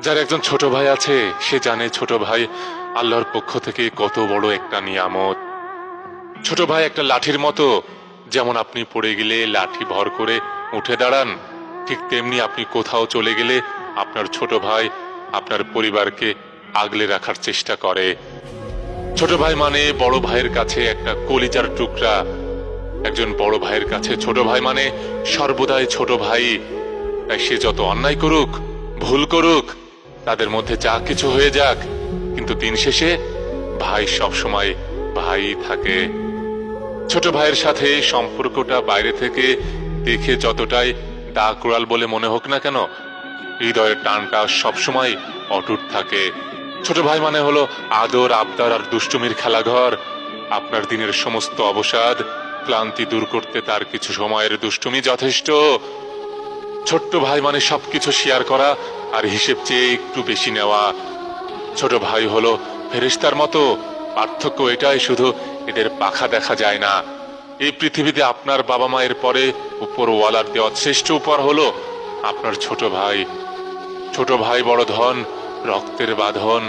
যার একজন ছোট ভাই আছে সে জানে ছোট ভাই আল্লাহর পক্ষ থেকে কত বড় একটা নিয়ামত। ছোট ভাই একটা লাঠির মতো, যেমন আপনি পড়ে গেলে লাঠি ভর করে উঠে দাঁড়ান, ঠিক তেমনি আপনি কোথাও চলে গেলে আপনার ছোট ভাই আপনার পরিবারকে আগলে রাখার চেষ্টা করে। ছোট ভাই মানে বড় ভাইয়ের কাছে একটা কলিজার টুকরা। একজন বড় ভাইয়ের কাছে ছোট ভাই মানে সর্বদাই ছোট ভাই। তাই সে যত অন্যায় করুক, ভুল করুক, তাদের মধ্যে যা কিছু হয়ে যাক, কিন্তু দিন শেষে ভাই সবসময় ভাই থাকে। ছোট ভাইয়ের সাথে সম্পর্কটা বাইরে থেকে দেখে যতটাই দাকুড়াল বলে মনে হোক না কেন, হৃদয়ের টানটা সবসময় অটুট থাকে। ছোট ভাই মানে হলো আদর, আবদার আর দুষ্টুমির খেলাঘর। আপনার দিনের সমস্ত অবসাদ, ক্লান্তি দূর করতে তার কিছু সময়ের দুষ্টুমি যথেষ্ট। ছোট্ট ভাই মানে সবকিছু শেয়ার করা আর হিসেব চেয়ে একটু বেশি নেওয়া। ছোট ভাই হলো ফেরেশতার মতো, পার্থক্য এটাই শুধু এদের পাখা দেখা যায় না। এই পৃথিবীতে আপনার বাবা মায়ের পরে উপরওয়ালার দেওয়া শ্রেষ্ঠ উপহার হলো আপনার ছোট ভাই। ছোট ভাই বড় ধন, রক্তের বাঁধন।